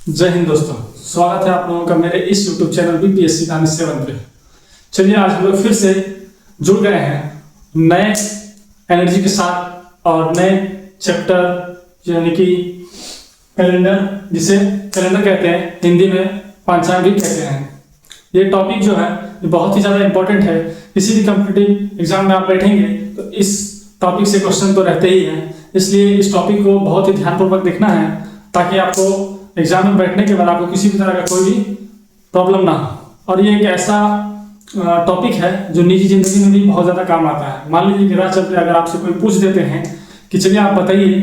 जय हिंद दोस्तों, स्वागत है आप लोगों का मेरे इस YouTube चैनल बीपीएससी कहानी 7 पे। चलिए आज हम लोग फिर से जुड़ गए हैं नए एनर्जी के साथ और नए चैप्टर यानी कि कैलेंडर, जिसे कैलेंडर कहते हैं, हिंदी में पंचांग भी कहते हैं। ये टॉपिक जो है ये बहुत ही ज़्यादा इंपॉर्टेंट है। किसी भी कॉम्पिटिटिव एग्जाम में आप बैठेंगे तो इस टॉपिक से क्वेश्चन तो रहते ही हैं, इसलिए इस टॉपिक को बहुत ही ध्यानपूर्वक देखना है ताकि आपको एग्जाम में बैठने के बाद आपको किसी भी तरह का कोई भी प्रॉब्लम ना हो। और ये एक ऐसा टॉपिक है जो निजी जिंदगी में भी बहुत ज़्यादा काम आता है। मान लीजिए कि राह चलते अगर आपसे कोई पूछ देते हैं कि चलिए आप बताइए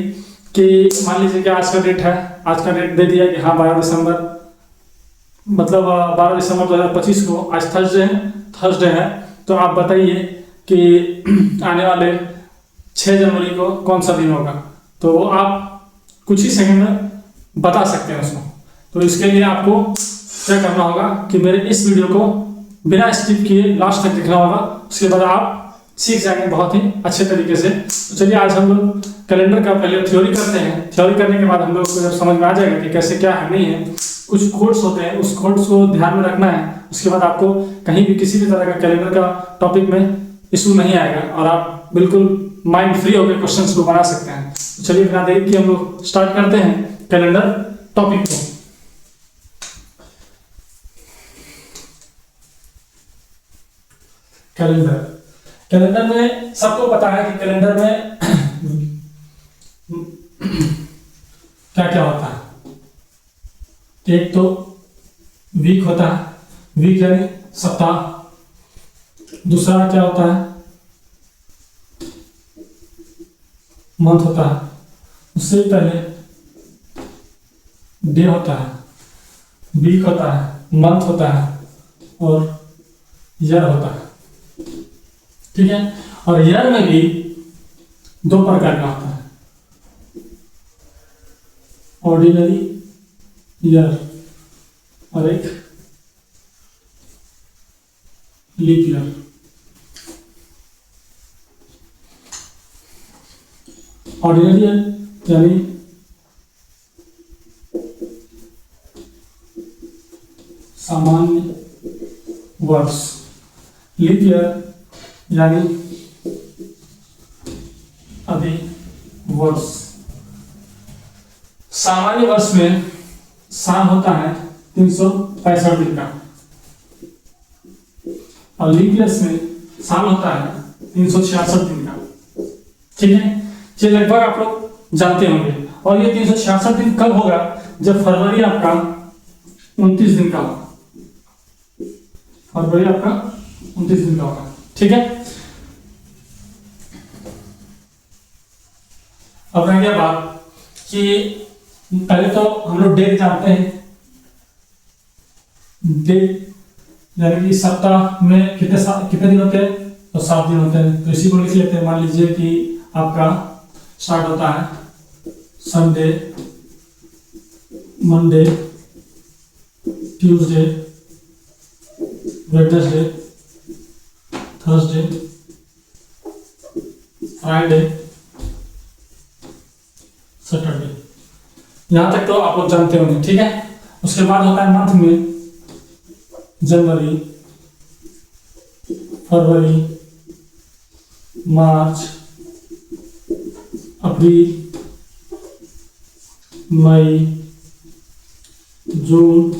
कि मान लीजिए कि आज का डेट है, आज का डेट दे दिया कि हाँ 12 दिसंबर, मतलब 12 दिसंबर 2025 को आज थर्सडे है, तो आप बताइए कि आने वाले 6 जनवरी को कौन सा दिन होगा। तो वो आप कुछ ही सेकंड में बता सकते हैं उसको। तो इसके लिए आपको क्या करना होगा कि मेरे इस वीडियो को बिना स्किप किए लास्ट तक देखना होगा, उसके बाद आप सीख जाएंगे बहुत ही अच्छे तरीके से। तो चलिए आज हम लोग कैलेंडर का पहले थ्योरी करते हैं। थ्योरी करने के बाद हम लोग को जब समझ में आ जाएगा कि कैसे क्या है नहीं है, कुछ कोड्स होते हैं, उस कोड्स को ध्यान में रखना है। उसके बाद आपको कहीं भी किसी भी तरह का कैलेंडर का टॉपिक में इशू नहीं आएगा और आप बिल्कुल माइंड फ्री होकर क्वेश्चंस को बना सकते हैं। तो चलिए बिना देरी के हम लोग स्टार्ट करते हैं कैलेंडर टॉपिक को। कैलेंडर में सबको पता है कि कैलेंडर में क्या क्या होता है। एक तो वीक होता है, वीक यानी सप्ताह। दूसरा क्या होता है, मंथ होता है। उससे पहले डे होता है, वीक होता है, मंथ होता है और ईयर होता है। ठीक है। और ईयर में भी 2 प्रकार का होता है, ऑर्डिनरी ईयर और एक लीप ईयर। ऑर्डिनरी ईयर यानी सामान्य वर्ष, लीप ईयर यानी अधिवर्ष। सामान्य वर्ष में साल होता है 365 दिन का और लीप ईयर्स में साल होता है 366 दिन का। ठीक है, ये लगभग आप लोग जानते होंगे। और ये 366 दिन कब होगा, जब फरवरी आपका 29 दिन का होगा। फरवरी आपका 29 दिन का होगा। ठीक है। अब रह गया बात कि पहले तो हम लोग डेट जानते हैं। डेट यानी कि सप्ताह में कितने दिन होते हैं, तो 7 दिन होते हैं। तो इसी को लिख लेते हैं। मान लीजिए कि आपका स्टार्ट होता है Sunday, Monday, Tuesday, Wednesday, Thursday, Friday, Saturday. यहां तक तो आप लोग जानते होंगे। ठीक है। उसके बाद होता है मंथ में जनवरी, फरवरी, मार्च, अप्रैल, मई, जून,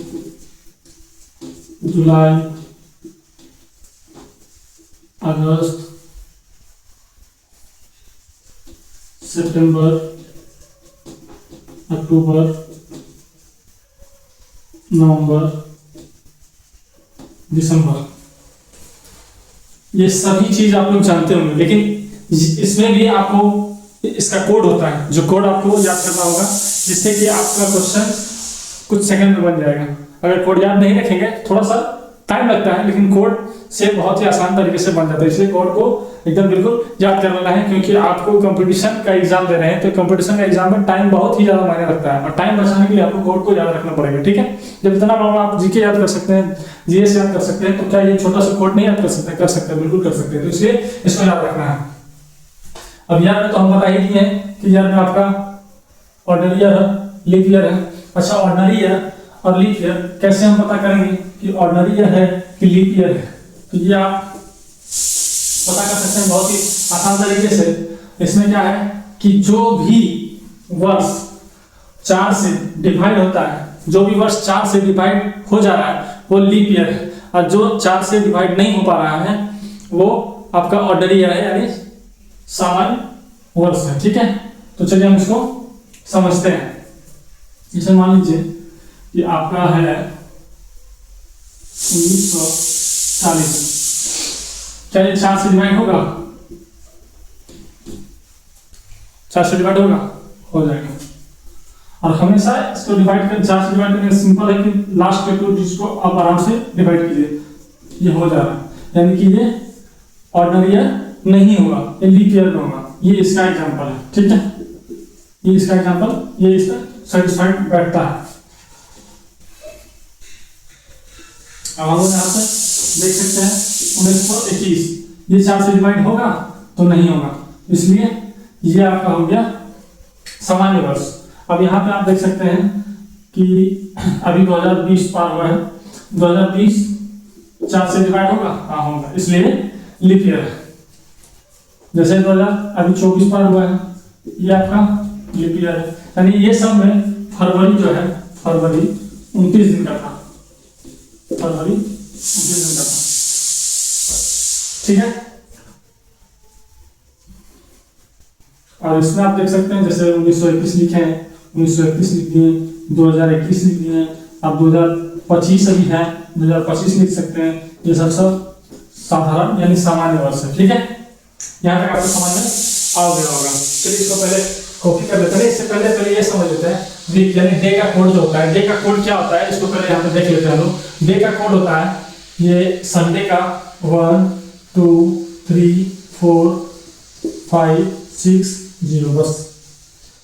जुलाई, अगस्त, सितंबर, अक्टूबर, नवंबर, दिसंबर। ये सभी चीज आप लोग जानते होंगे, लेकिन इसमें भी आपको इसका कोड होता है, जो कोड आपको याद करना होगा, जिससे कि आपका क्वेश्चन कुछ सेकंड में बन जाएगा। अगर कोड याद नहीं रखेंगे थोड़ा सा टाइम लगता है, लेकिन कोड से बहुत ही आसान तरीके से बन जाता है। इसलिए कोड को एकदम बिल्कुल याद कर लेना है, क्योंकि आपको कंपटीशन का एग्जाम दे रहे हैं। तो कंपटीशन का एग्जाम में टाइम बहुत ही ज्यादा मायने रखता है और टाइम बचाने के लिए आपको कोड को याद रखना पड़ेगा। ठीक है। जब इतना बड़ा आप जीके याद कर सकते हैं, जीएस याद कर सकते हैं, तो क्या ये छोटा सा कोड नहीं याद कर सकते? कर सकते हैं, बिल्कुल कर सकते हैं। तो इसलिए इसको याद रखना है। अब ईयर में तो हम बता ही दिए हैं कि ईयर में आपका ऑर्डिनरी ईयर है, लीप ईयर है अच्छा, ऑर्डिनरी ईयर और लीप ईयर कैसे हम पता करेंगे कि ऑर्डिनरी ईयर है कि लीप ईयर है? तो ये आप पता कर सकते हैं बहुत ही आसान तरीके से। इसमें क्या है कि जो भी वर्ष 4 से डिवाइड होता है, जो भी वर्ष 4 से डिवाइड हो जा रहा है वो लीप ईयर है, और जो 4 से डिवाइड नहीं हो पा रहा है वो आपका ऑर्डिनरी ईयर है, यानी सामान्य वर्ष है। ठीक है, तो चलिए हम इसको समझते हैं। जैसे मान लीजिए कि आपका है 1940, क्या ये 4 से डिवाइड होगा? 4 से डिवाइड होगा? हो जाएगा। और हमेशा इसको डिवाइड कर 4 से डिवाइड करने का सिंपल है कि लास्ट के 2 डिजिट को आप आराम से डिवाइड कीजिए, ये हो जा रहा है, यानी कि ये ऑर्डिनरी ईयर नहीं होगा, ये लीप ईयर में होगा। ये इसका एग्जांपल है। ठीक है, ये इसका एग्जांपल, ये इसका सेटिस्फाइड बैठता है। अब हम यहाँ पे देख सकते हैं 1921, ये 4 से डिवाइड होगा तो नहीं होगा, इसलिए ये आपका हो गया सामान्य वर्ष। अब यहाँ पे आप देख सकते हैं कि अभी 2020 पार हुआ है, 2020 4 से डिवाइड होगा? हाँ होगा, इसलिए लीप ईयर है। जैसे 2000 अभी 24 पार हुआ है, ये आपका लीप ईयर है। यानी ये सब में फरवरी जो है, फरवरी 29 दिन का था, फरवरी 29 दिन का था। ठीक है, और इसमें आप देख सकते हैं जैसे 1921 लिखे हैं, 1931 लिख दिए, 2021 लिख दिए, आप 2025 अभी है, 2025 लिख सकते हैं। ये सब साधारण यानी सामान्य वर्ष है। ठीक है, यहाँ तक आपको समझ में आ गया होगा। चलिए इसको पहले कॉपी कर लेते हैं। इससे पहले ये समझ लेते हैं वीक यानी डे का कोड जो होता है। डे का कोड क्या होता है इसको पहले यहाँ पे देख लेते हैं हम लोग। डे का कोड होता है ये संडे का 1 2 3 4 5 6 0, बस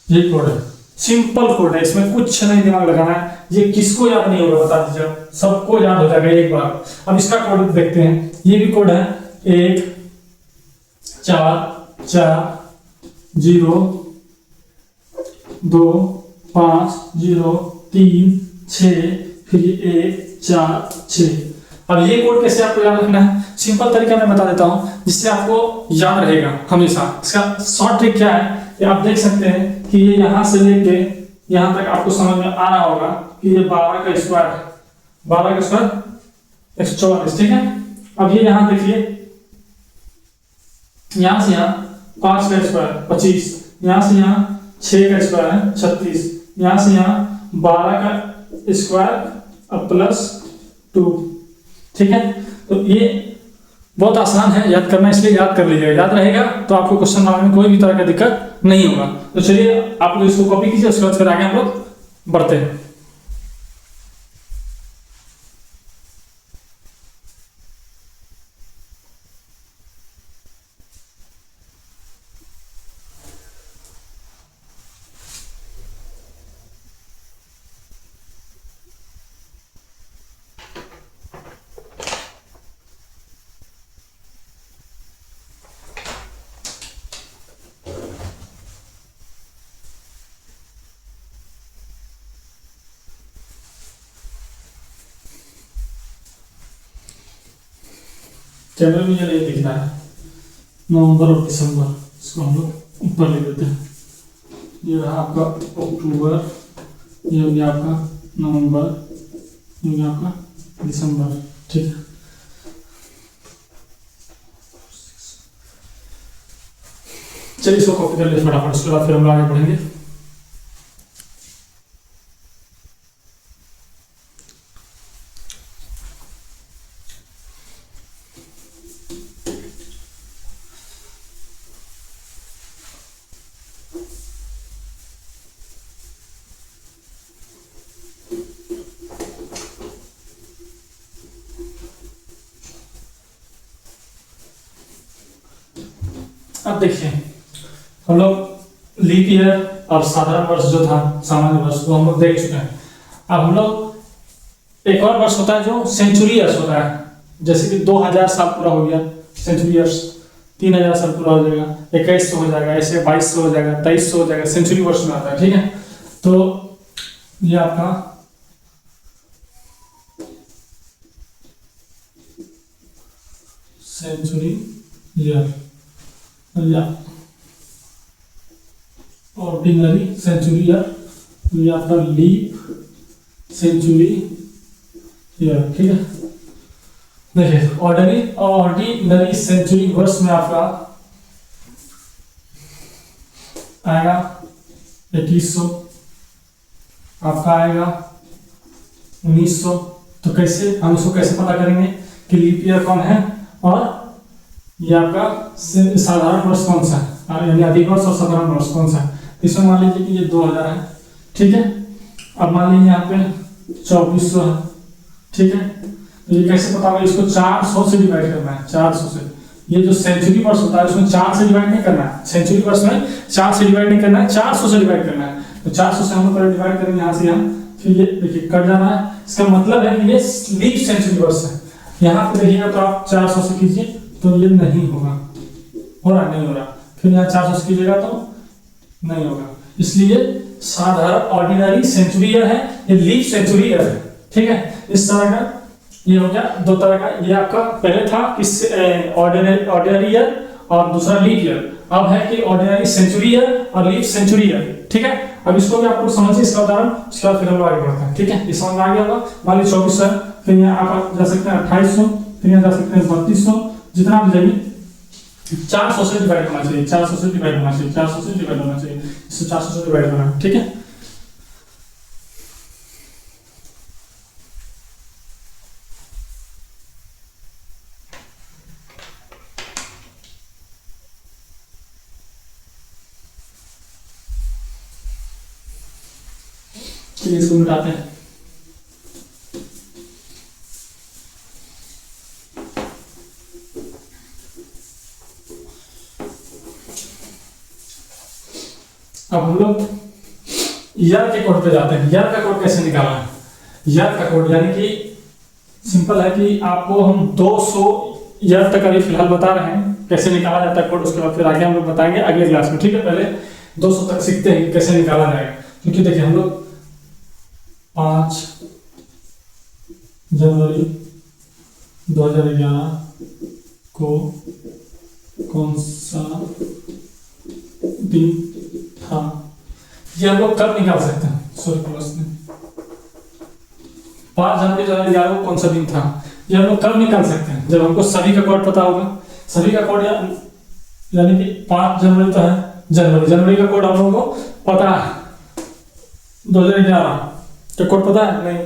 ये कोड है, सिंपल कोड है, इसमें कुछ नहीं दिमाग लगाना है। ये किसको याद नहीं होगा बता दीजिए, सबको याद हो जाएगा एक बार। अब इसका कोड देखते हैं, ये भी कोड है 1 4 4 0 2 5 0 3 6 फिर 1 4 6। अब ये कोड कैसे आपको याद रखना है, सिंपल तरीका मैं बता देता हूं जिससे आपको याद रहेगा हमेशा। इसका शॉर्ट ट्रिक क्या है कि आप देख सकते हैं कि ये यहां से लेके यहां तक आपको समझ में आ रहा होगा कि ये 12 का स्क्वायर है, 12 का स्क्वायर 144। ठीक है, अब ये यहां देखिए, यहां से यहां 5 का स्क्वायर 25, यहां से यहां 6 का स्क्वायर है 36, यहां से यहां 12 का स्क्वायर प्लस 2। ठीक है, तो ये बहुत आसान है याद करना, इसलिए याद कर लीजिएगा, याद रहेगा तो आपको क्वेश्चन बनाने में कोई भी तरह का दिक्कत नहीं होगा। तो चलिए आप लोग इसको कॉपी कीजिए, उसके बाद फिर आगे हम लोग बढ़ते हैं। जनवरी में नहीं दिख रहा है, नवंबर और दिसंबर, इसको हम लोग ऊपर ले देते हैं। ये रहा आपका अक्टूबर, ये हो गया आपका नवंबर, ये हो गया आपका दिसंबर। ठीक है, चलिए इसको कॉपी कर ले फटाफट, उसके बाद फिर हम आगे बढ़ेंगे। अब देखिए हम लोग लीप ईयर और साधारण वर्ष जो था सामान्य वर्ष वो हम लोग देख चुके हैं। अब हम लोग एक और वर्ष होता है जो सेंचुरी ईयर्स होता है, जैसे कि 2000 साल पूरा हो गया सेंचुरी ईयर्स, 3000 साल पूरा हो जाएगा, 2100 हो जाएगा, ऐसे 2200 हो जाएगा, 2300 हो जाएगा, सेंचुरी वर्ष में आता है। ठीक है, तो ये आपका सेंचुरी ईयर, या ऑर्डिनरी सेंचुरी ईयर, ये आपका लीप सेंचुरी ईयर। ठीक है, देखिए ऑर्डिनरी सेंचुरी वर्ष में आपका आएगा 2100, आपका आएगा 1900। तो कैसे हम इसको कैसे पता करेंगे कि लीप ईयर कौन है और ये आपका साधारण वर्ष कौन सा है, यानी अधिक वर्ष और साधारण वर्ष कौन सा है। इसमें मान लीजिए कि ये 2000 है, ठीक है। अब मान लीजिए यहाँ पे 2400 है, ठीक है। तो ये कैसे पता होगा, इसको 400 से डिवाइड करना है, 400 से। ये जो सेंचुरी वर्ष होता है उसमें 4 से डिवाइड नहीं करना है, सेंचुरी वर्ष में 4 से डिवाइड नहीं करना है, 400 से डिवाइड करना है। तो 400 से हम लोग पहले डिवाइड करेंगे यहाँ से यहाँ, फिर ये देखिए कट जाना है। इसका मतलब है कि ये लीप सेंचुरी वर्ष है। यहाँ पे देखिएगा तो आप 400 से कीजिए तो ये नहीं होगा, हो रहा नहीं हो रहा। फिर यहाँ 400 से कीजिएगा तो नहीं होगा, इसलिए साधारण ऑर्डिनरी सेंचुरी ईयर है, ये लीप सेंचुरी ईयर है। ठीक है, इस तरह का ये हो गया, दो तरह का। ये आपका पहले था कि ऑर्डिनरी ईयर और दूसरा लीप ईयर, अब है कि ऑर्डिनरी सेंचुरी ईयर और लीप सेंचुरी ईयर। ठीक है, अब इसको भी आपको समझिए, इसका उदाहरण, उसके बाद फिर हम लोग आगे बढ़ते हैं। ठीक है, ये समझ में आ गया होगा। मान लीजिए 2400, फिर यहाँ आप जा सकते हैं 2800, फिर यहाँ जा सकते हैं 3200, जितना आप जाइए 400 से डिवाइड होना चाहिए, 400 से डिवाइड होना चाहिए, 400 से डिवाइड होना चाहिए, इससे 400 से डिवाइड होना है। ठीक है, चलिए इसको मिटाते हैं। अब हम लोग ईयर के कोड पे जाते हैं। ईयर का कोड कैसे निकालना है? ईयर का कोड यानी कि सिंपल है कि आपको हम 200 ईयर तक अभी फिलहाल बता रहे हैं कैसे निकाला जाता है कोड, उसके बाद फिर आगे हम लोग बताएंगे अगले क्लास में। ठीक है, पहले 200 तक सीखते हैं कैसे निकाला जाएगा, क्योंकि देखिए हम लोग 5 जनवरी 2011 को कौन सा दिन था, ये हम लोग कब निकाल सकते हैं? सॉरी प्रश्न, 5 जनवरी 2011 को कौन सा दिन था, ये हम लोग कब निकाल सकते हैं? जब हमको सभी का कोड पता होगा। सभी का कोड यानी कि 5 जनवरी तो है, जनवरी का कोड हम लोगों को पता है, 2011 तो कोड पता है नहीं,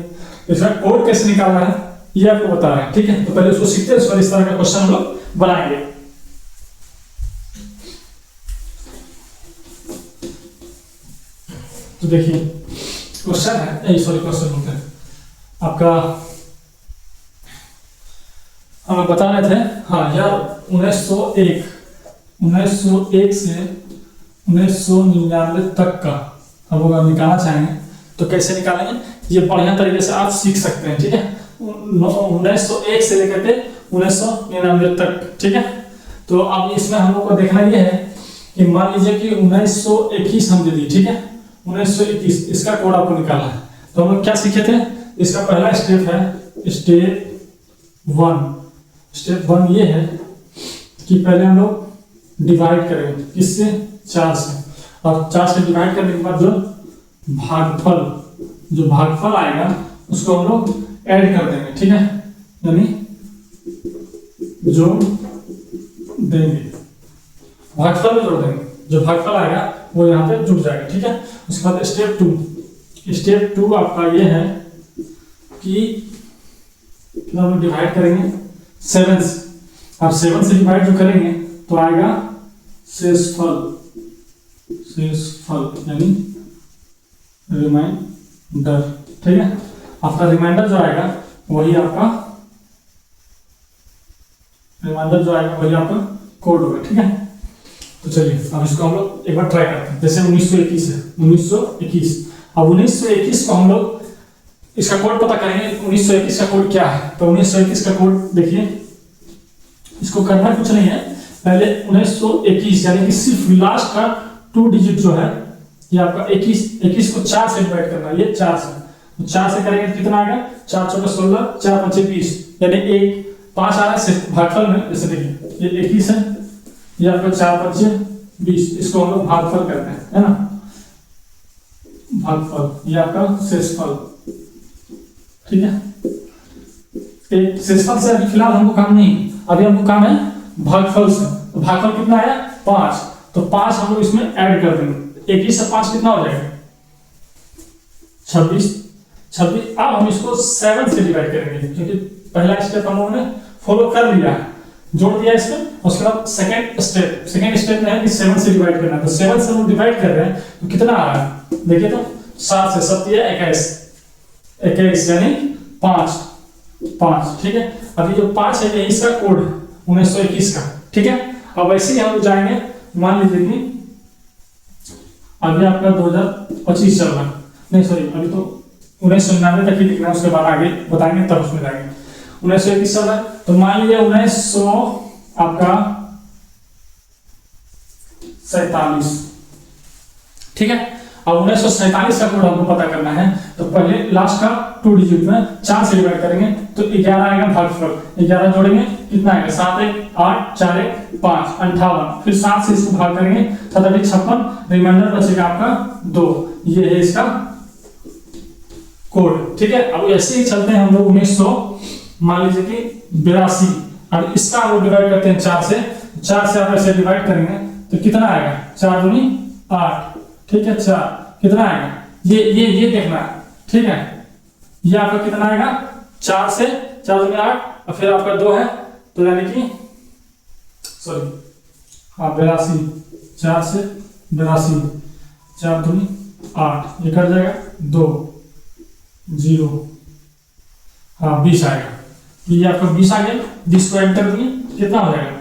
इसका कोड कैसे निकालना है ये आपको बता रहे हैं। ठीक है, तो पहले उसको सीखते हैं, इस तरह का क्वेश्चन हम लोग बनाएंगे। तो देखिए क्वेश्चन है, सॉरी क्वेश्चन बोलते हैं आपका, हम लोग बता रहे थे, हाँ यार 1901 से 1999 तक का हम लोग निकालना चाहेंगे तो कैसे निकालेंगे, ये बढ़िया तरीके से आप सीख सकते हैं। ठीक है, 1901 से लेकर के 1999 तक। ठीक है, तो अब इसमें हम लोग को देखना ये है कि मान लीजिए कि 1921 हम दे दी। ठीक है, 1921 इसका कोड आपको निकालना है। तो हम लोग क्या सीखे थे, इसका पहला स्टेप है स्टेप वन ये है कि पहले हम लोग डिवाइड करेंगे, किससे? 4 से, और 4 से डिवाइड करने के बाद जो भागफल आएगा उसको हम लोग ऐड कर देंगे। ठीक है, यानी जोड़ देंगे, भागफल में जोड़ देंगे, जो भागफल आएगा वो यहाँ पे जुड़ जाएगा। ठीक है, उसके बाद स्टेप टू आपका ये है कि हम लोग डिवाइड करेंगे 7 से। अब 7 से डिवाइड जो करेंगे तो आएगा शेषफल यानी रिमाइंडर। ठीक है, आपका रिमाइंडर जो आएगा वही आपका कोड होगा। ठीक है, तो चलिए अब इसको हम लोग एक बार ट्राई करते हैं। जैसे 1921 है, 1921, अब 1921 को हम लोग इसका कोड पता करेंगे। 1921 का कोड क्या है, तो 1921 का कोड देखिए, इसको करना कुछ नहीं है, पहले 1921 यानी कि सिर्फ लास्ट का 2 डिजिट जो है ये आपका 21, 21 को 4 से डिवाइड करना है, ये 4 से, तो 4 से करेंगे तो कितना आएगा, 4 चौके 16, 4 पंचे 20, यानी 1 5 आ रहा है सिर्फ भागफल में। जैसे देखिए ये 21 है, ये आपका 4 पंचे 20, इसको हम लोग भागफल करते हैं, है ना, भागफल, ये आपका शेषफल, ठीक है। एक शेषफल से अभी फिलहाल हमको काम नहीं, अभी हमको काम है भागफल से। तो भागफल कितना आया 5, तो 5 हम लोग इसमें ऐड कर देंगे, 21 से 5 कितना हो जाएगा 26, 26। अब हम इसको 7 से डिवाइड करेंगे, क्योंकि पहला स्टेप हम लोगों ने फॉलो कर लिया है, जोड़ दिया इसमें। उसके बाद सेकंड स्टेप में है कि 7 से डिवाइड करना है, तो 7 से हम डिवाइड कर रहे हैं तो कितना आ रहा है, देखिए तो 7 से 7 या 21 यानी 5, ठीक है। अभी जो 5 है ये इसका कोड 1921 का, ठीक है। अब ऐसे ही हम लोग जाएंगे, मान लीजिए कि अभी आपका 2025 चल रहा है, नहीं सॉरी अभी तो 1999 तक ही लिखना है, उसके बाद आगे बताएंगे तब उसमें जाएंगे। 1921 चल रहा है, तो मान लीजिए 1900 आपका 47, ठीक है। अब 1947 का कोड हमको पता करना है, तो पहले लास्ट का 2 डिजिट में 4 से डिवाइड करेंगे तो 11 आएगा भागफल, 11 जोड़ेंगे कितना आएगा 7 1 8 4 1 5 58, फिर 7 से इसको भाग करेंगे 7 8 56, रिमाइंडर बचेगा आपका 2, ये है इसका कोड, ठीक है। अब ऐसे ही चलते हैं हम लोग 1900 मान लीजिए कि 82, अब इसका हम लोग डिवाइड करते हैं 4 से, 4 से आप ऐसे डिवाइड करेंगे तो कितना आएगा 4 दूनी 8, ठीक है। 4 कितना आएगा, ये देखना है, ठीक है। ये आपका कितना आएगा 4 से 4 दूनी 8, और फिर आपका 2 है, तो यानी कि सॉरी हाँ 82, 4 से 82, 4 दूनी 8, ये कट जाएगा 2 0, हाँ 20 आएगा, ये आपका 20 आ गया। 20 को ऐड कर दिए कितना हो जाएगा,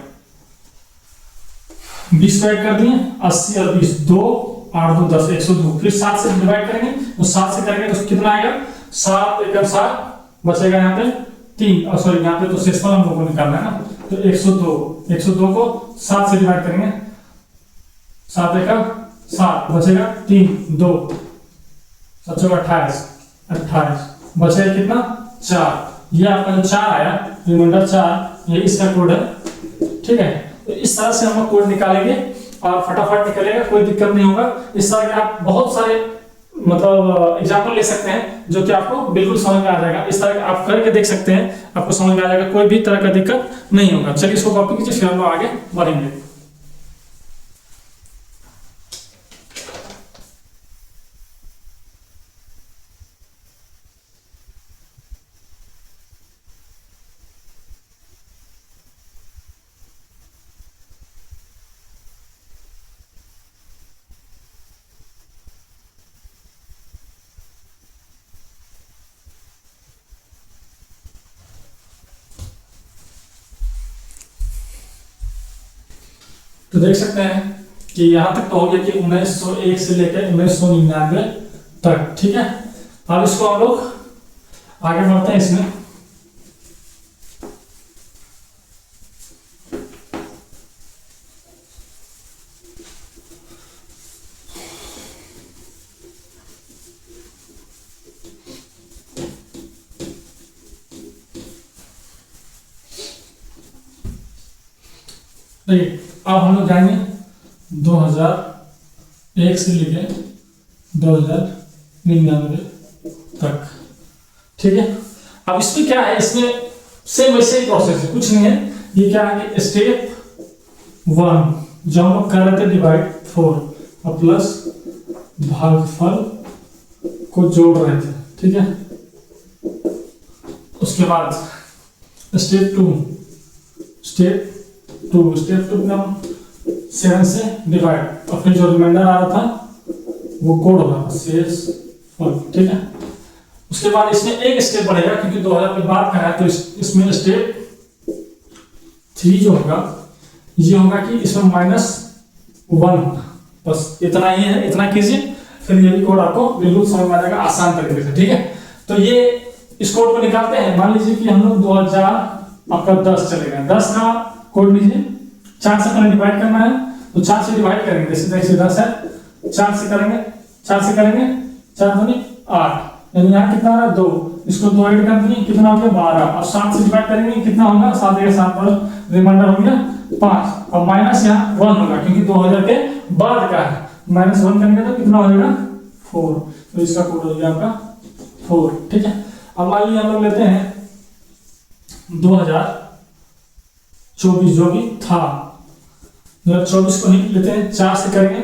20 को ऐड कर दिए 80 और 20 2 8 2 10 102, फिर 7 से डिवाइड करेंगे तो 7 से करेंगे तो कितना आएगा 7 1 7, बचेगा यहाँ पे 3, और सॉरी यहाँ पे तो शेषफल हम लोगों को निकालना है ना, तो 102 को 7 से डिवाइड करेंगे, 7 1 7, बचेगा 3 2 7 28, बचेगा कितना 4, ये आपका जो 4 आया रिमाइंडर 4, ये इसका कोड है, ठीक है। तो इस तरह से हम लोग कोड निकालेंगे और फटाफट निकलेगा, कोई दिक्कत नहीं होगा। इस तरह के आप बहुत सारे मतलब एग्जाम्पल ले सकते हैं जो कि आपको बिल्कुल समझ में आ जाएगा। इस तरह आप करके देख सकते हैं, आपको समझ में आ जाएगा, कोई भी तरह का दिक्कत नहीं होगा। चलिए इसको कॉपी कीजिए, फिर हम लोग आगे बढ़ेंगे। तो देख सकते हैं कि यहां तक तो हो गया कि 1901 से लेकर 1999 तक, ठीक है। अब इसको हम लोग आगे बढ़ते हैं इसमें। देखिए अब हम लोग जाएंगे 2001 से लेके 2099 तक, ठीक है। अब इसमें क्या है, इसमें सेम वैसे ही प्रोसेस है, कुछ नहीं है। ये क्या है कि स्टेप 1 जो हम लोग कर रहे थे डिवाइड 4 और प्लस भागफल को जोड़ रहे थे, ठीक है। उसके बाद स्टेप 2 में हम 7 से डिवाइड, और फिर जो रिमाइंडर आ रहा था वो कोड होगा शेष फल, ठीक है। उसके बाद इसमें एक स्टेप बढ़ेगा, क्योंकि 2000 पे बात कर रहा है, तो इसमें स्टेप 3 जो होगा ये होगा कि इसमें -1 होगा, बस इतना ही है, इतना कीजिए, फिर ये भी कोड आपको बिल्कुल समझ में आ जाएगा आसान तरीके से, ठीक है। तो ये इस कोड को निकालते हैं। मान लीजिए कि हम लोग 2000 आपका 10 चलेगा, 10 का कोड लीजिए, 4 से पहले डिवाइड करना है, तो 4 से डिवाइड करेंगे, जैसे 10 है 4 से करेंगे 4 से करेंगे 4 दूनी 8, यानी यहाँ कितना आ रहा है 2, इसको 2 ऐड कर दिए कितना हो गया 12, और 7 से डिवाइड करेंगे कितना होगा 7 या 7 पर रिमाइंडर हो गया 5, और माइनस यहाँ 1 होगा क्योंकि 2000 के बाद का है, -1 करेंगे तो कितना हो जाएगा 4, तो इसका कोड हो गया आपका 4। ठीक है, अब मान लीजिए हम लोग लेते हैं 2024 जो भी था 2024 को ही लेते हैं, 4 से करेंगे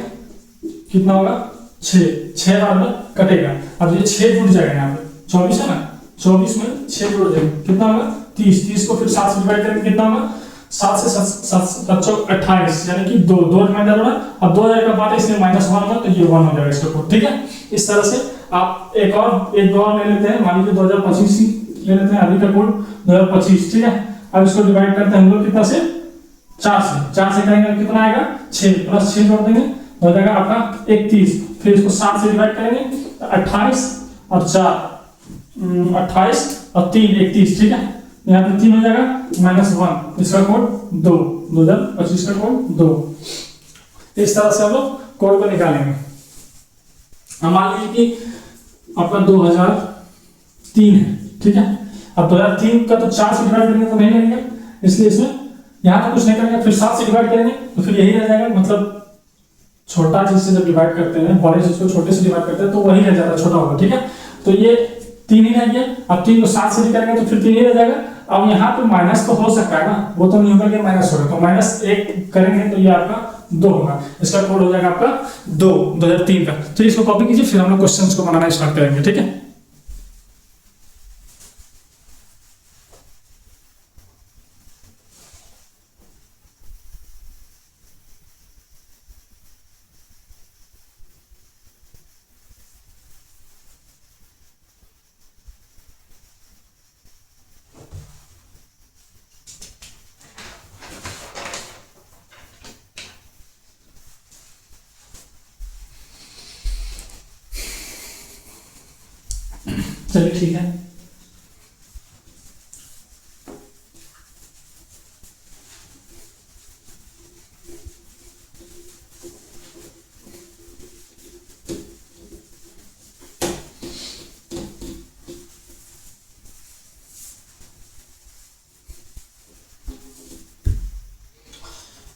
कितना होगा 6 बार में कटेगा। अब ये 6 जुड़ जाएगा यहाँ पे 24 है ना, 24 में 6 जुड़ जाएंगे कितना होगा 30 को फिर 7 से डिवाइड करेंगे कितना होगा 7 से 7 28, यानी कि 2 रिमाइंडर होगा। अब 2000 का बात है इसलिए -1 होगा तो ये 1 हो जाएगा इसका कोड। ठीक है, इस तरह से आप एक दो और ले लेते हैं, मान लीजिए 2025 ही ले लेते हैं, अभी का कोड 2025। ठीक है, अब इसको डिवाइड करते हैं हम लोग कितना से 4 से करेंगे कितना आएगा 6 प्लस 6 जोड़ देंगे हो जाएगा आपका 31, फिर इसको 7 से डिवाइड करेंगे 28 और 4 28 और 3 31। ठीक है, यहाँ पे 3 हो जाएगा -1, इसका कोड 2, 2025 का कोड 2। इस तरह से हम लोग कोड को निकालेंगे। हम मान लीजिए कि आपका 2003 है। ठीक है, अब 2003 का तो 4 से डिवाइड करेंगे तो नहीं लगेगा, इसलिए इसमें यहाँ तो कुछ नहीं करेंगे, फिर 7 से डिवाइड करेंगे तो फिर यही रह जाएगा, मतलब छोटा चीज से जब डिवाइड करते हैं बड़े चीज को छोटे से डिवाइड करते हैं तो वही रह जाता है, छोटा होगा। ठीक है, तो ये 3 ही रह गया। अब 3 को 7 से भी करेंगे तो फिर 3 ही रह जाएगा। अब यहाँ पे माइनस तो हो सकता है ना, वो तो नहीं होगा कि माइनस होगा, तो -1 करेंगे तो ये आपका 2 होगा, इसका कोड हो जाएगा आपका 2 2003 का। तो इसको कॉपी कीजिए, फिर हम लोग क्वेश्चंस को बनाना स्टार्ट करेंगे। ठीक है, चलिए ठीक है।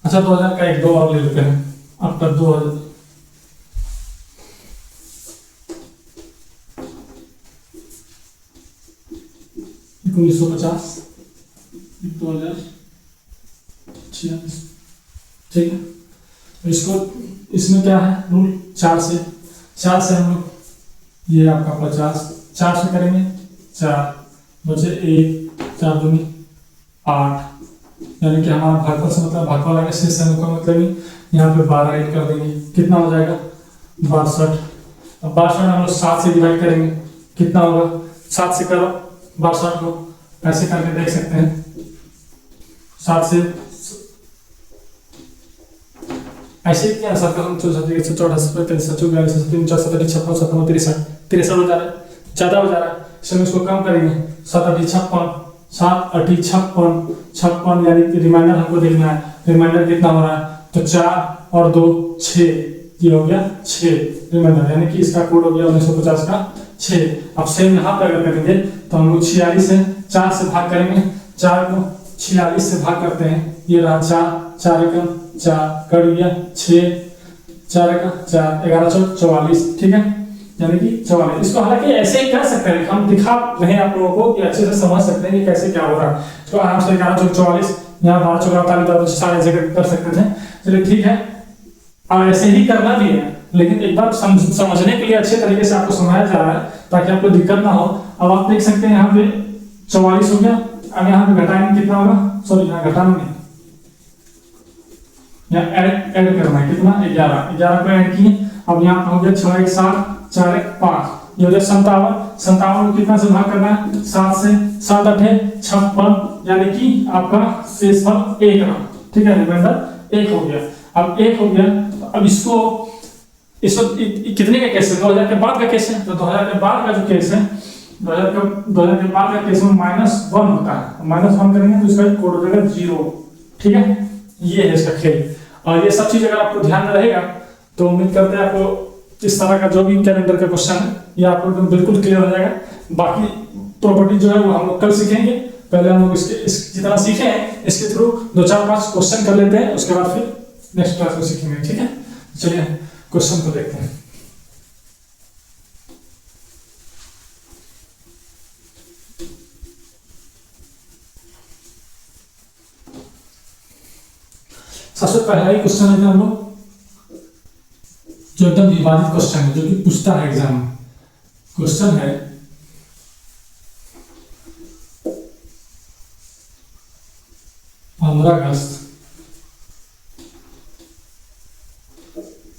अच्छा, 2000 का एक दो और ले लेते हैं। आपका 2000 1950 2046। ठीक है, इसको इसमें क्या है रूल 4 से हम लोग ये आपका 50 4 से करेंगे 4 बचे 1 4 दूनी 8, यानी कि हमारा भागफल से मतलब भागफल आगे शेष का मतलब ही यहाँ पे 12 ऐड कर देंगे कितना हो जाएगा 62। अब 62 हम लोग 7 से डिवाइड करेंगे कितना होगा 7 से करो 62 को ऐसे करके देख सकते हैं। 7 से ऐसे क्या 7 हम 64 हो जा रहा है, ज्यादा हो जा रहा है, इसमें इसको कम करेंगे 7 8 56 यानी कि रिमाइंडर हमको देखना है, रिमाइंडर कितना हो रहा है तो 4 और 2 6, ये हो गया 6 रिमाइंडर, यानी कि इसका कोड हो गया 1950 का 6। अब सेम यहाँ पे अगर करेंगे तो हम लोग 46 है 4 से भाग करेंगे, 4 को 46 से भाग करते हैं, ये रहा 4 एकम 4 कर दिया 6 4 एकम 4 11 44। ठीक है, यानी कि 44। इसको हालांकि ऐसे ही कर सकते हैं, हम दिखा रहे हैं आप लोगों को कि अच्छे से समझ सकते हैं कि कैसे क्या हो रहा है। तो आराम से 11 44 यहाँ 12 48 सारे ऐसे कर सकते थे। चलिए ठीक है, और ऐसे ही करना भी है, लेकिन एक बार समझने के लिए अच्छे तरीके से आपको समझाया जा रहा है ताकि आपको दिक्कत ना हो। अब आप देख सकते हैं यहाँ पे 44 हो गया, अब यहाँ पे घटाएंगे कितना होगा, सॉरी यहाँ घटाना नहीं, यहाँ ऐड करना है कितना 11 को ऐड किए। अब यहाँ पे हो गया 6 1 7 4 1 5, ये हो गया 57 को कितना से भाग करना है 7 से, 7 8 56, यानी कि आपका शेषफल 1 रहा। ठीक है, रिमाइंडर 1 हो गया। अब 1 हो गया तो अब इसको कितने का केस है 2000 के बाद का केस है, तो 2000 के बाद का जो केस है 2000 के बाद का केस में -1 होता है, -1 करेंगे तो इसका कोड हो जाएगा 0। ठीक है, ये है इसका खेल। और ये सब चीज अगर आपको ध्यान में रहेगा तो उम्मीद करते हैं आपको इस तरह का जो भी कैलेंडर का क्वेश्चन है ये आपको एकदम बिल्कुल क्लियर हो जाएगा। बाकी प्रॉपर्टी जो है वो हम लोग कल सीखेंगे। पहले हम लोग इस जितना सीखे हैं इसके थ्रू 2-4-5 क्वेश्चन कर लेते हैं, उसके बाद फिर नेक्स्ट क्लास में सीखेंगे। ठीक है, चलिए क्वेश्चन को देखते हैं। सबसे पहला ही क्वेश्चन है हम लोग जो एकदम विवादित क्वेश्चन है, जो कि पूछता है एग्जाम में। क्वेश्चन है 15 अगस्त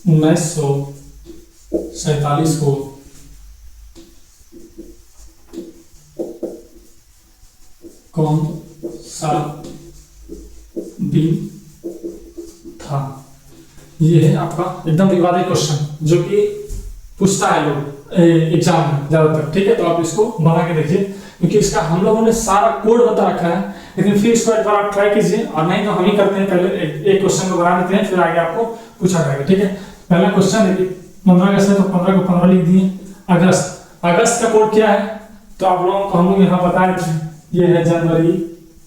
1947 को कौन सा दिन था? ये है आपका एकदम विवादित क्वेश्चन जो कि पूछता है लोग एग्जाम में ज्यादातर। ठीक है, तो आप इसको बना के देखिए, क्योंकि इसका हम लोगों ने सारा कोड बता रखा है, लेकिन फिर इसको एक बार आप ट्राई कीजिए, और नहीं तो हम ही करते हैं। पहले एक क्वेश्चन को बना लेते हैं, फिर आगे आपको पूछा जाएगा। ठीक है, पहला क्वेश्चन है कि 15 अगस्त है तो 15 को 15 लिख दिए। अगस्त का कोड क्या है? तो आप लोगों को हम लोग यहाँ बताए थे, ये है जनवरी,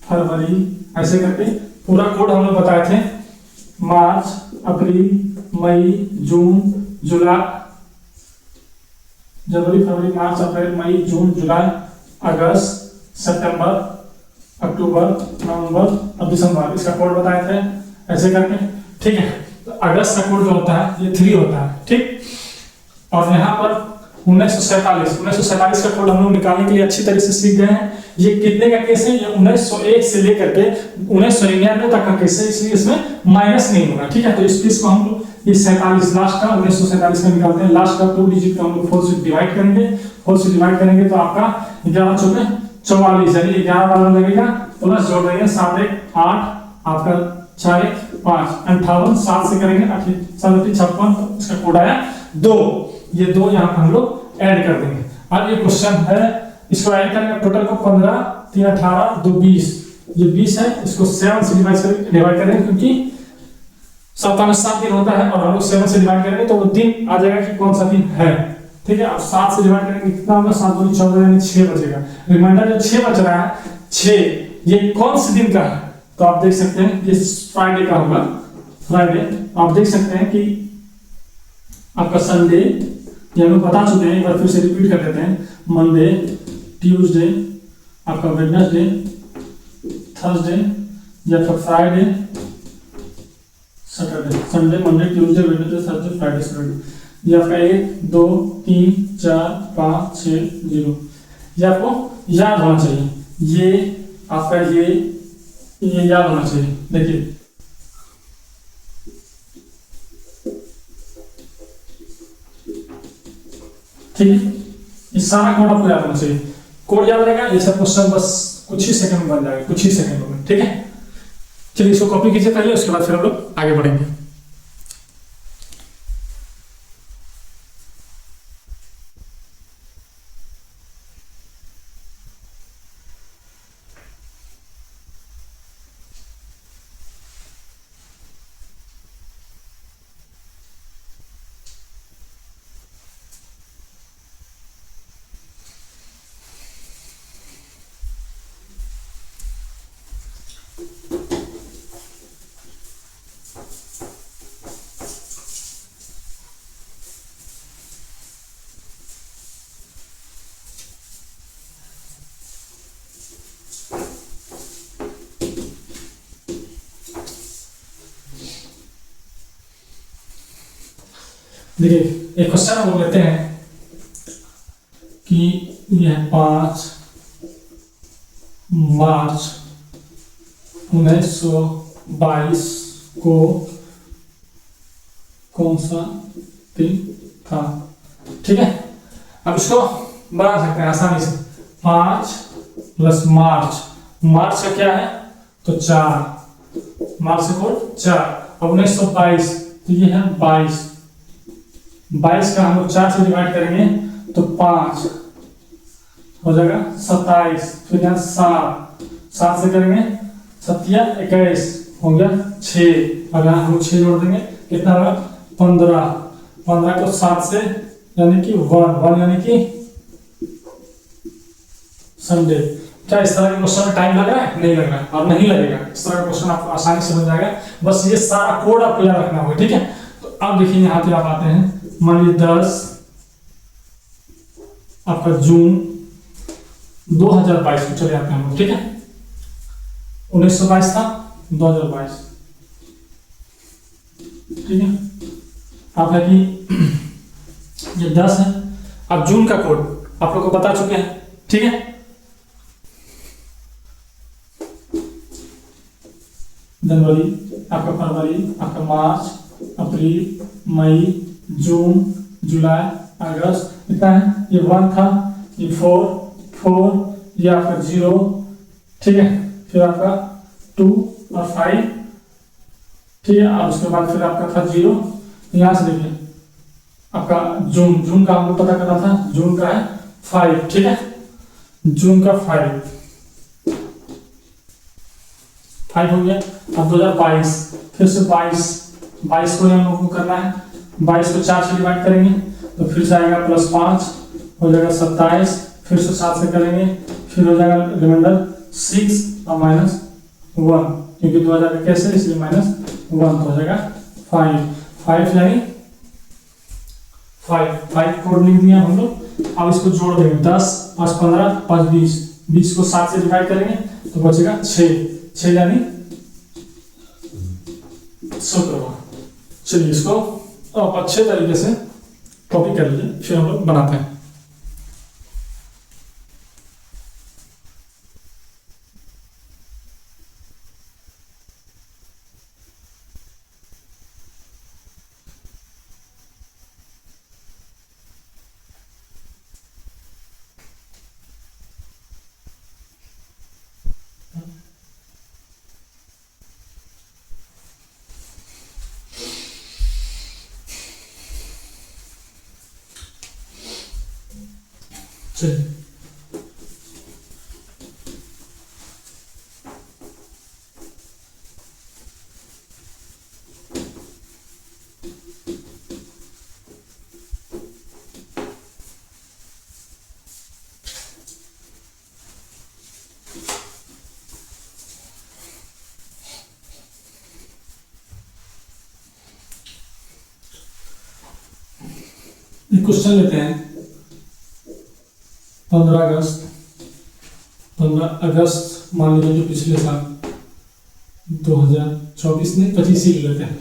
फरवरी, ऐसे करके पूरा कोड हम लोग बताए थे। मार्च, अप्रैल, मई, जून, जुलाई, जनवरी, फरवरी, मार्च, अप्रैल, मई, जून, जुलाई, अगस्त, सितंबर, अक्टूबर, नवंबर और दिसंबर, इसका कोड बताए थे ऐसे करके। ठीक है, तो अगस्त का कोड जो होता है ये 3 होता है। ठीक, और यहाँ पर 1947 का कोड हम लोग निकालने के लिए अच्छी तरह से सीख गए हैं। ये कितने का केस है? ये 1901 से लेकर के 1999 तक का केस है, इसलिए इसमें माइनस नहीं होगा। ठीक है, तो इस पीस को हम लोग ये 47 लास्ट का 1947 का निकालते हैं। लास्ट का 2 डिजिट का हम लोग 4 से डिवाइड करेंगे। 4 से डिवाइड करेंगे तो आपका 11 चौके 44, यानी 11 वाला लगेगा, प्लस जोड़ देंगे 7 1 8, आपका 4 1 5, 58, 7 से करेंगे 7 56, इसका कोड आया 2। ये 2 यहाँ पर हम लोग ऐड कर देंगे। अब ये क्वेश्चन है, इसको ऐड करेंगे टोटल को 15 3 18 2 20, ये 20 है, इसको 7 से डिवाइड करेंगे क्योंकि सप्ताह में 7 दिन होता है, और हम लोग 7 से डिवाइड करेंगे तो वो दिन आ जाएगा कि कौन सा दिन है। ठीक है, अब 7 से डिवाइड करेंगे कितना होगा? 7 दूनी 14 यानी 6 बचेगा। रिमाइंडर जो 6 बच रहा है, 6 ये कौन से दिन का है? तो आप देख सकते हैं ये फ्राइडे का होगा। फ्राइडे आप देख सकते हैं कि आपका संडे, ये हम लोग बता चुके हैं, एक बार फिर से रिपीट कर देते हैं। मंडे, ट्यूसडे, आपका वेडनेसडे, थर्सडे, या फिर Friday, Saturday, Sunday, Monday, Tuesday, Wednesday, Thursday, Friday, Saturday. ये आपका 1 2 3 4 5 6 0, ये आपको याद होना चाहिए। ये आपका ये याद होना चाहिए। देखिए ठीक है, ये सारा कोड आपको याद होना चाहिए। कोड याद रहेगा, ये सब क्वेश्चन बस कुछ ही सेकंड में बन जाएगा, कुछ ही सेकंड में। ठीक है, चलिए इसको कॉपी कीजिए पहले, उसके बाद फिर हम लोग आगे बढ़ेंगे। देखिए एक क्वेश्चन हम लेते हैं कि यह 5 मार्च 1922 को कौन सा दिन था? ठीक है, अब इसको बना सकते हैं आसानी से। 5 प्लस मार्च, मार्च का क्या है? तो 4, मार्च से कोड 4। अब 1922 तो ये है 22, 22 का हम लोग 4 से डिवाइड करेंगे तो 5 हो जाएगा 27, फिर यहाँ 7 से करेंगे 7 या 21 हो गया 6, अब यहाँ हम लोग 6 जोड़ देंगे, कितना होगा? 15, 15 को 7 से यानी कि 1 यानी कि संडे। क्या इस तरह के क्वेश्चन में टाइम लग रहा है? नहीं लग रहा है और नहीं लगेगा। इस तरह का क्वेश्चन आपको आसानी से बन जाएगा, बस ये सारा कोड आपको याद रखना होगा, ठीक है। तो अब देखिए यहाँ पे आप आते हैं, मान लीजिए 10 आपका जून 2022 में चले जाते हैं हम लोग, ठीक है। 1922 था, 2022, ठीक है। आप है कि ये 10 है। अब जून का कोड आप लोग को बता चुके हैं, ठीक है। जनवरी, आपका फरवरी, आपका मार्च, अप्रैल, मई, जून, जुलाई, अगस्त, इतना है। ये 1 था, ये 4, ये आपका 0, ठीक है। फिर आपका 2 और 5, ठीक है। और उसके बाद फिर आपका था 0। यहां से देखिए आपका जून का हमको पता करना था, जून का है 5, ठीक है। जून का 5 हो गया। अब 2022 फिर से 22 को हम लोग को करना है। 22 को 4 से डिवाइड करेंगे तो फिर से आएगा +5 हो जाएगा 27, फिर से 7 से करेंगे, फिर हो जाएगा रिमाइंडर 6 और -1, क्योंकि 2000 का कैसे इसलिए -1 हो जाएगा 5 यानी 5 कोड लिख दिया हम लोग। अब इसको जोड़ देंगे, 10 5 15 5 20 को 7 से डिवाइड करेंगे तो बचेगा 6 यानी शुक्रवार। चलिए इसको आप अच्छे तरीके से कॉपी कर लीजिए, फिर हम लोग बनाते हैं। चलिए एक क्वेश्चन लेते हैं। 15 अगस्त मान लीजिए, जो पिछले साल 2024 नहीं 25 ही लेते हैं,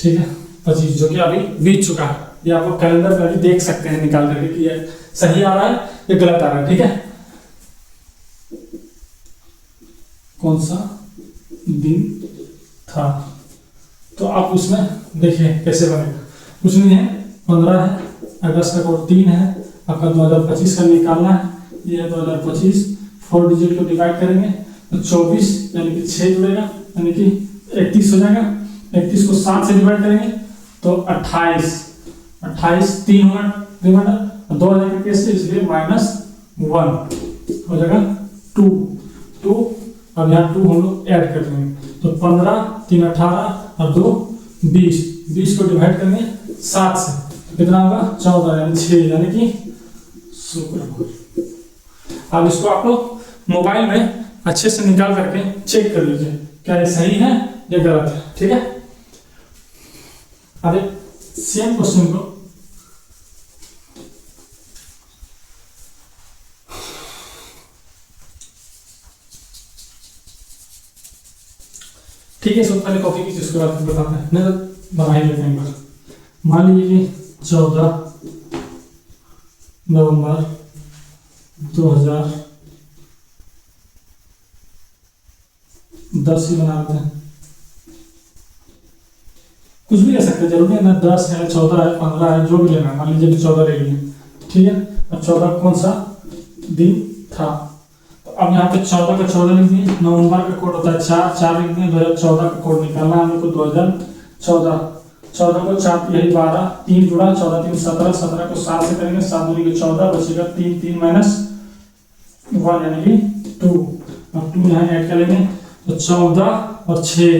ठीक है। 25 जो कि अभी बीत चुका है। ये आपको कैलेंडर में भी देख सकते हैं निकाल करके कि ये सही आ रहा है या गलत आ रहा है, ठीक है। कौन सा दिन था तो आप उसमें देखिए कैसे बनेगा। कुछ नहीं है, 15 है, अगस्त का कोड 3 है, आपका 2025 का निकालना है। ये है 2025, 4 डिजिट को डिवाइड करेंगे तो 24 यानी कि 6 जुड़ेगा यानी कि 31 हो जाएगा। 31 को 7 से डिवाइड करेंगे तो 28 3 होगा रिमाइंडर, 2000 का केस है इसलिए -1 हो जाएगा 2। अब यहाँ 2 हम लोग ऐड कर देंगे तो 15 3 18 और 2 20 को डिवाइड करेंगे 7 से तो कितना होगा 14 यानी 6 यानी कि शुक्रवार। अब इसको आप लोग मोबाइल में अच्छे से निकाल करके चेक कर लीजिए क्या ये सही है या गलत है, ठीक है। अब सेम क्वेश्चन को ठीक है, सबसे पहले कॉपी कीजिए, उसके बाद बताते हैं। नहीं तो बना ही लेते हैं एक बार। मान लीजिए 14 नवंबर 2010 ही बना लेते हैं। कुछ भी ले सकते हैं, जरूरी है ना 10 है 14 है 15 है, जो भी लेना है। मान लीजिए 14 ले लिए, ठीक है। अब 14 कौन सा दिन था तो अब यहाँ पे 14 का 14 लिख दिए। नवंबर का कोड होता है 4 लिख दिए। 2014 का कोड निकालना है हमको 2014 को 4 यही 12 3 जुड़ा 14 3 17 17 को 7 से करेंगे 7 दूनी के 14 बचेगा 3 3 -1 यानी कि 2। अब 2 यहाँ ऐड करेंगे तो 14 और 6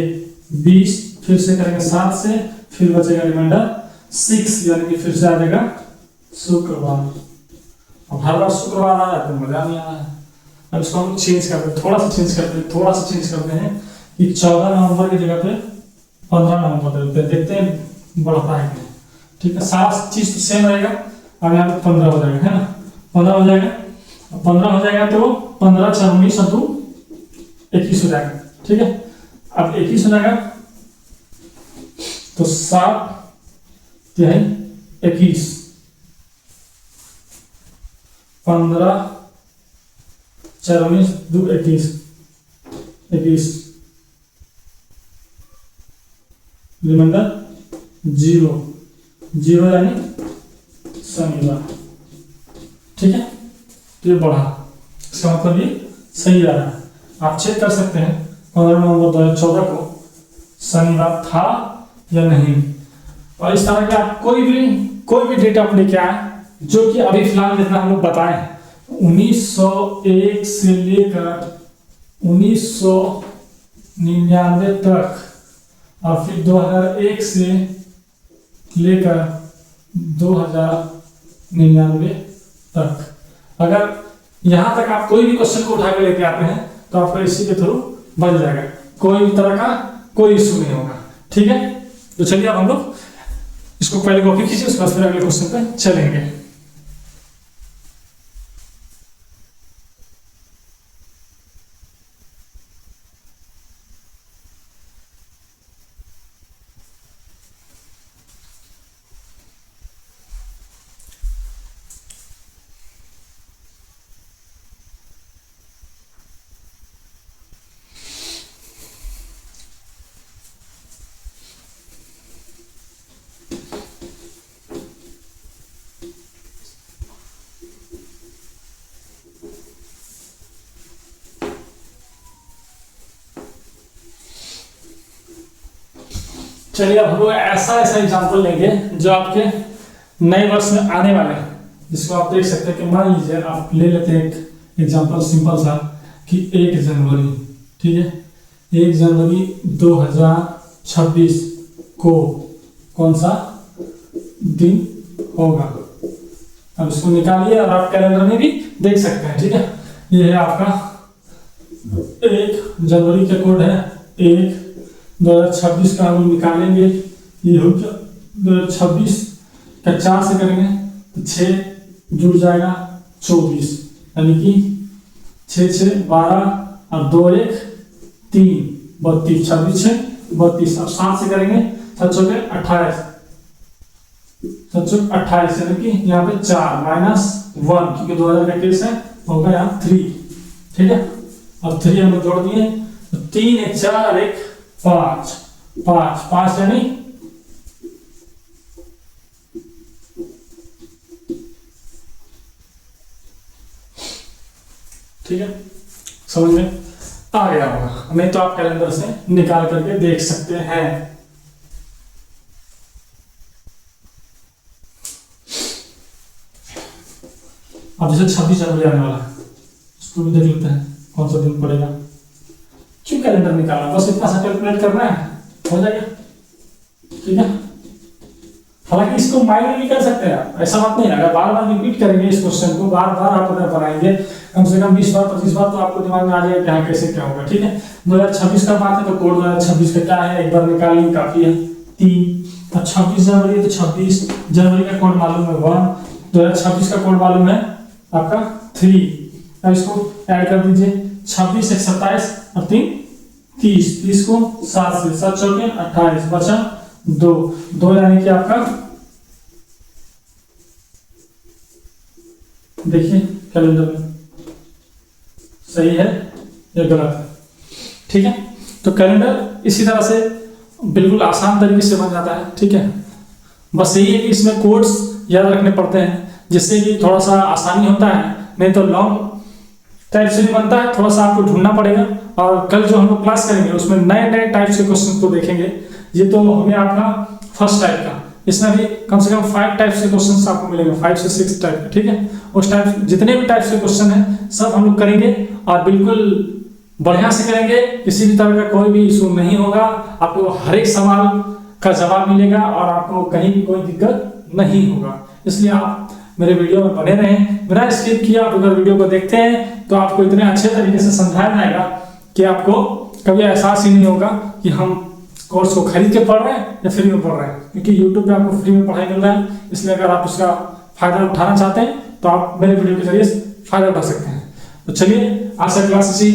20 फिर से करेंगे 7 से, फिर बचेगा रिमाइंडर 6 यानी कि फिर से आ जाएगा शुक्रवार। अब हर बार शुक्रवार आ जाता है, मजा नहीं आ रहा है। अब इसको हम चेंज करते हैं, थोड़ा सा चेंज करते हैं कि 14 नवंबर की जगह पे 15 नवंबर दे देते हैं, देखते हैं बढ़ता है कि नहीं। ठीक है, सारा चीज तो सेम रहेगा। अब यहाँ पे 15 हो जाएगा, है ना, 15 हो जाएगा। 15 हो जाएगा तो 15 4 19 और 2 21 हो जाएगा। ठीक है, अब 21 हो जाएगा तो 7 तिहाई 21, 15 4 19 2 21 रिमाइंडर 0 यानी शनिवार। ठीक है, तो ये बढ़ा, इसका मतलब ये सही आ रहा है। आप चेक कर सकते हैं 15 नवंबर 2014 को शनिवार था या नहीं। और इस तरह के आप कोई भी डेट आप लेके आए जो कि अभी फिलहाल जितना हम लोग बताए 1901 से लेकर 1999 तक और फिर 2001 से लेकर 2099 तक, अगर यहां तक आप कोई भी क्वेश्चन को उठा के लेके आते हैं तो आपका इसी के थ्रू बन जाएगा, कोई भी तरह का कोई इशू नहीं होगा। ठीक है, तो चलिए अब हम लोग इसको पहले कॉपी कीजिए, उसके बाद फिर अगले क्वेश्चन पे चलेंगे। चलिए अब हम लोग ऐसा एग्जाम्पल लेंगे जो आपके नए वर्ष में आने वाले हैं, जिसको आप देख सकते हैं कि मान लीजिए आप ले लेते हैं एक एग्जाम्पल सिंपल सा कि 1 जनवरी। ठीक है, 1 जनवरी 2026 को कौन सा दिन होगा। अब इसको निकालिए और आप कैलेंडर में भी देख सकते हैं। ठीक है, ये है आपका 1 जनवरी का कोड है 1, 2026 का हम निकालेंगे, ये हो गया 2026 का 4 से करेंगे तो 6 जुड़ जाएगा 24, यानी कि 6 6 12 और 2 1 3 32, 26 6 32। अब 7 से करेंगे 7 चौके 28, 7 चौके 28 यानी कि यहाँ पे 4 -1 क्योंकि 2000 का केस है, होगा यहाँ 3। ठीक है, अब 3 हम लोग जोड़ दिए तो 3 1 4 और 1 5 5 5 यानी ठीक है, समझ में आ गया होगा। नहीं तो आप कैलेंडर से निकाल करके देख सकते हैं। अब जैसे 26 जनवरी आने वाला है, उसको भी देख लेते हैं कौन सा दिन पड़ेगा। क्यों कैलेंडर निकालना, बस इतना सा कैलकुलेट करना है, हो जाएगा। ठीक है, हालांकि इसको माइंड में भी कर सकते हैं आप, ऐसा बात नहीं है। अगर बार बार रिपीट करेंगे इस क्वेश्चन को, बार बार आप अगर बनाएंगे कम से कम 20 बार 25 बार, तो आपको दिमाग में आ जाएगा क्या कैसे क्या होगा। ठीक है, 2026 का बात है तो कोड 2026 का क्या है एक बार निकाल लेंगे, काफी है 3। अब 26 जनवरी है तो 26 जनवरी का कोड मालूम है 1, 2026 का कोड मालूम है आपका 3। अब इसको ऐड कर दीजिए, 26 1 27 और 3 30, 30 को 7 से 7 चौके 28, बचा 2 यानी कि आपका देखिए कैलेंडर में सही है या गलत है। ठीक है, तो कैलेंडर इसी तरह से बिल्कुल आसान तरीके से बन जाता है। ठीक है, बस यही है कि इसमें कोड्स याद रखने पड़ते हैं जिससे कि थोड़ा सा आसानी होता है, नहीं तो लॉन्ग टाइप से भी बनता है, थोड़ा सा आपको ढूंढना पड़ेगा। और कल जो हम लोग क्लास करेंगे उसमें नए नए टाइप के क्वेश्चन को देखेंगे। ये तो हो गया आपका फर्स्ट टाइप का, इसमें भी कम से कम 5 टाइप से क्वेश्चन आपको मिलेंगे, 5 से 6 टाइप। ठीक है, उस टाइप जितने भी टाइप के क्वेश्चन हैं सब हम लोग करेंगे और बिल्कुल बढ़िया से करेंगे, किसी भी तरह का कोई भी इशू नहीं होगा। आपको हर एक सवाल का जवाब मिलेगा और आपको कहीं भी कोई दिक्कत नहीं होगा। इसलिए आप मेरे वीडियो में बने रहें, बिना स्किप किए। आप अगर वीडियो को देखते हैं तो आपको इतने अच्छे तरीके से समझाया जाएगा कि आपको कभी एहसास ही नहीं होगा कि हम कोर्स को खरीद के पढ़ रहे हैं या फ्री में पढ़ रहे हैं, क्योंकि यूट्यूब पे आपको फ्री में पढ़ाई मिल रहा है। इसलिए अगर आप उसका फायदा उठाना चाहते हैं तो आप मेरे वीडियो के जरिए फायदा उठा सकते हैं। तो चलिए आज का क्लास इसी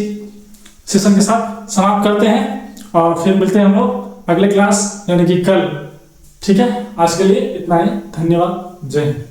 सेशन के साथ समाप्त करते हैं और फिर मिलते हैं हम लोग अगले क्लास यानी कि कल। ठीक है, आज के लिए इतना ही। धन्यवाद। जय हिंद।